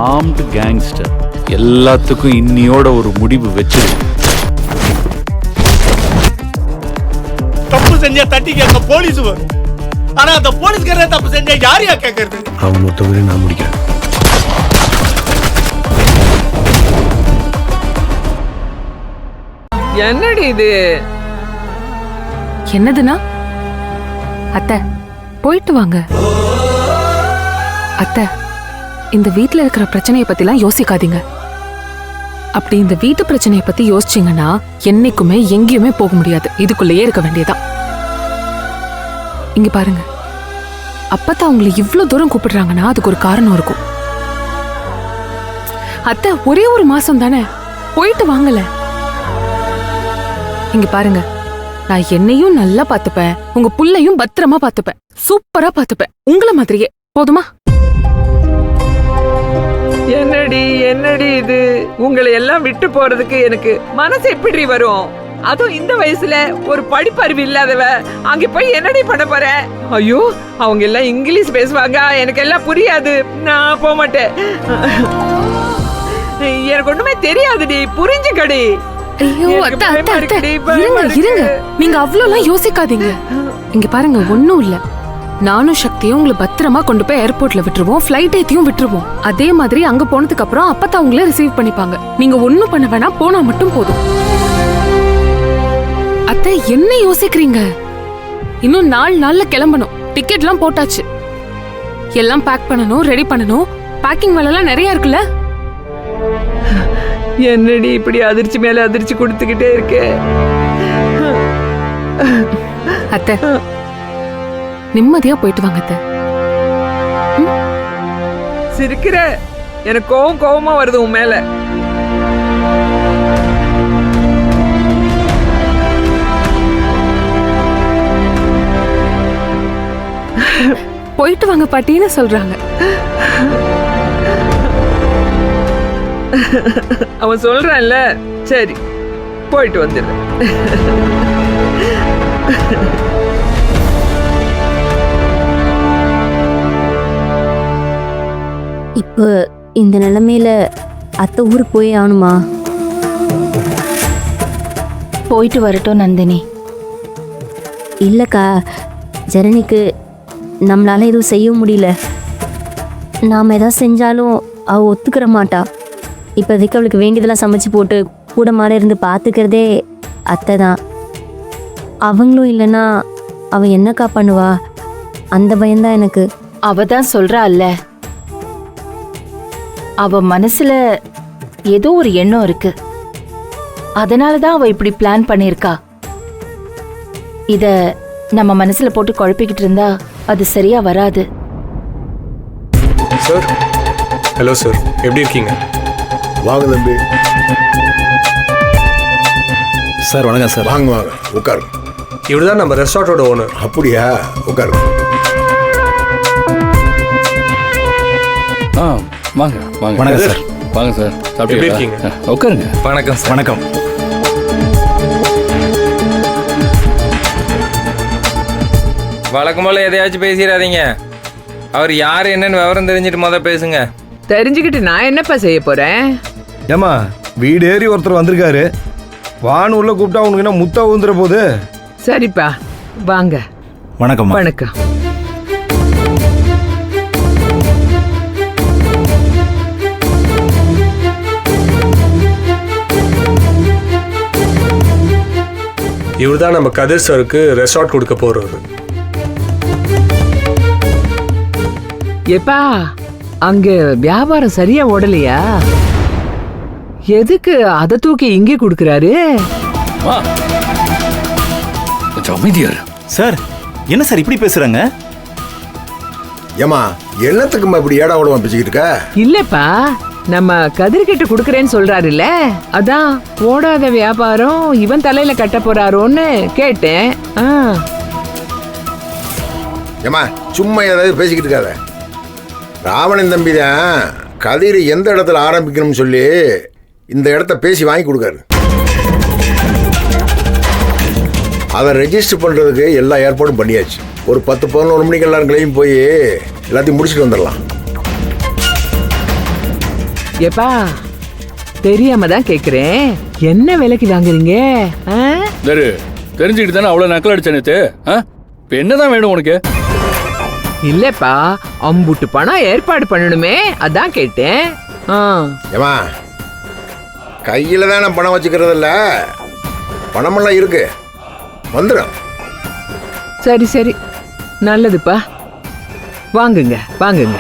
Armed gangster. எல்லாத்துக்கும் இன்னியோட ஒரு முடிவு வச்சிரு. தப்பு செஞ்சா தட்டி கேட்க போலீஸ் வரும். ஆனா அந்த போலீஸ்காரே தப்பு செஞ்சா யாரையா கேட்கறது? அவன் மொத்தவரையும் நான் முடிக்கிறேன். என்னடி இது? என்னதுன்னா அத்தை போயிட்டு வாங்க. அத்தை, இந்த வீட்ல இருக்கிற பிரச்சனையை பத்திலாம் யோசிக்காதீங்க. அப்படி இந்த வீட்டு பிரச்சனையை பத்தி யோசிச்சீங்கன்னா என்னைக்குமே எங்கேயுமே போக முடியாது. இதுக்குள்ளேயே இருக்க வேண்டியதான். இங்க பாருங்க, அப்பதான் உங்களை இவ்வளவு தூரம் கூப்பிடுறாங்கன்னா அதுக்கு ஒரு காரணம் இருக்கும். அத்தை, ஒரே ஒரு மாசம் தானே, போயிட்டு வாங்கல. இங்க பாருங்க, நான் என்னையும் நல்லா பாத்துப்பேன், உங்க புள்ளையும் பத்திரமா பாத்துப்பேன், சூப்பரா பாத்துப்பேன், உங்களை மாதிரியே. போதுமா? என்னடி இது? உங்களை எல்லாம் விட்டு போறதுக்கு எனக்கு மனசு எப்படி வரும்? அதுவும் இந்த வயசுல ஒரு படிப்பறிவு இல்லாதவ அங்க போய் என்னடி பண்ண போற? ஐயோ, அவங்க எல்லாம் இங்கிலீஷ் பேசுவாங்க, எனக்கு எல்லாம் புரியாது, நான் போக மாட்டேன். எனக்கு ஒண்ணுமே தெரியாதுடி, புரிஞ்சுக்கடி. ஐயோ அத்தை, அத்தை, அத்தை, இருங்க. நீங்க அவ்வளோலாம் யோசிக்காதீங்க. இங்க பாருங்க, ஒண்ணும் இல்ல. நானும் சக்தியும் உங்களை பத்திரமா கொண்டு போய் ஏர்போர்ட்ல விட்டுருவோம், ஃபிளைட் ஏத்தியும் விட்டுருவோம். அதே மாதிரி அங்க போனதுக்கு அப்புறம் அப்பதான் உங்களை ரிசீவ் பண்ணிப்பாங்க. நீங்க ஒண்ணும் பண்ண வேணாம், போனா மட்டும் போதும். அத்தை, என்ன யோசிக்கிறீங்க? இன்னும் 4 நாள்ல கிளம்பணும். டிக்கெட்லாம் போட்டாச்சு. எல்லாம் பேக் பண்ணணும், ரெடி பண்ணணும். பேக்கிங் வேலைலாம் நிறைய இருக்குல்ல. என்னடி இப்படி அதிர்ச்சி மேல அதிர்ச்சி கொடுத்துக்கிட்டே இருக்கே? அத்தை, நிம்மதியா போயிட்டு வாங்க அத்தை. சிரிக்கிற, எனக்கு கோவமா வருது உன் மேல. போயிட்டு வாங்க பாட்டின்னு சொல்றாங்க. அவன் சொல்றான்ல, சரி போயிட்டு வந்துடுறேன். இப்போ இந்த நிலைமையில அத்தை ஊருக்கு போய் ஆகணுமா? போயிட்டு வரட்டும் நந்தினி. இல்லைக்கா, ஜனனிக்கு நம்மளால எதுவும் செய்ய முடியல. நாம் எதாவது செஞ்சாலும் அவள் ஒத்துக்கிற மாட்டா. இப்போதைக்கு அவளுக்கு வேண்டியதெல்லாம் சமைச்சு போட்டு கூட மாட இருந்து பார்த்துக்கிறதே அத்தை தான். அவங்களும் இல்லைன்னா அவள் என்னக்கா பண்ணுவா? அந்த பயம்தான் எனக்கு. அவ தான் சொல்றா இல்ல, அவ மனசுல ஏதோ ஒரு எண்ணம் இருக்கு. அதனாலதான் அவ இப்படி பிளான் பண்ணிருக்கா. இத நம்ம மனசுல போட்டு குழப்பிக்கிட்டு இருந்தா அது சரியா வராது. சார், ஹலோ சார், எப்படி இருக்கீங்க? வாங்க தம்பி. சார் வணக்கம் சார். வாங்க வாங்க, உட்காருங்க. இவர் தான் நம்ம ரெஸ்டார்ட்டோட ஓனர். அப்படியா? உட்காருங்க. வாங்க வாங்க. வணக்கம் சார். வாங்க சார். எப்படி இருக்கீங்க? உட்காருங்க. வணக்கம் சார். வணக்கம். வழக்கம் போல எதையாச்சும் பேசிடாதீங்க. அவர் யார் என்னன்னு விவரம் தெரிஞ்சுட்டு பேசுங்க. தெரிஞ்சுக்கிட்டு நான் என்னப்பா செய்ய போறேன்? ஏமா, வீடு ஏறி ஒருத்தர் வந்திருக்காரு, வான் உள்ள கூப்பிட்டா உனக்கு என்ன முத்தா ஊந்துற போது? சரிப்பா, வாங்க. வணக்கம். வணக்கம். இவர் தான் நம்ம கதிர் சாருக்கு ரெசார்ட் கொடுக்க போறாரு. எப்பா, அங்க வியாபாரம் சரியா ஓடலையா? எதுக்கு அதை தூக்கி இங்கே கொடுக்கறாரு? கொஞ்சம் அமைதியாரு. சார், என்ன சார் இப்படி பேசுறாங்க? ஏமா, என்னத்துக்குமா இப்படி ஏடா உடம்பா பேசிக்கிட்டு இருக்க? இல்லப்பா, நம்ம கதிர்கிட்ட குடுக்கறேன்னு சொல்றாருல்ல, அதான் ஓடாத வியாபாரம் இவன் தலையில கட்ட போறாரோன்னு கேட்டேன். ஏமா, சும்மா ஏதாவது பேசிக்கிட்டு இருக்காத. ராவணன் தம்பி தான் கதிர் எந்த இடத்துல ஆரம்பிக்கணும்னு சொல்லி இந்த இடத்த பேசி வாங்கி கொடுக்காரு. அதை ரெஜிஸ்டர் பண்ணுறதுக்கு எல்லா ஏற்பாடும் பண்ணியாச்சு. ஒரு 10-11 மணிக்கு எல்லாரும் கிளம்பி போய் எல்லாத்தையும் முடிச்சுட்டு வந்துடலாம். ஏப்பா தெரியாம தான் கேக்குறேன், என்ன விலைக்கு வாங்குறீங்க? ஆ? தெரிஞ்சுக்கிட்டு தானே அவ்வளவு நக்கல் அடிச்ச நேத்து. இப்ப என்னதான் வேணும் உனக்கு? இல்லப்பா, அம்புட்டு பணம் ஏற்பாடு பண்ணணுமே, அதான் கேட்டேன். ஏமா கையில் தானே பணம் வச்சுக்கிறது இல்லை, பணமெல்லாம் இருக்கு, வந்துடும். சரி சரி, நல்லதுப்பா, வாங்குங்க வாங்குங்க.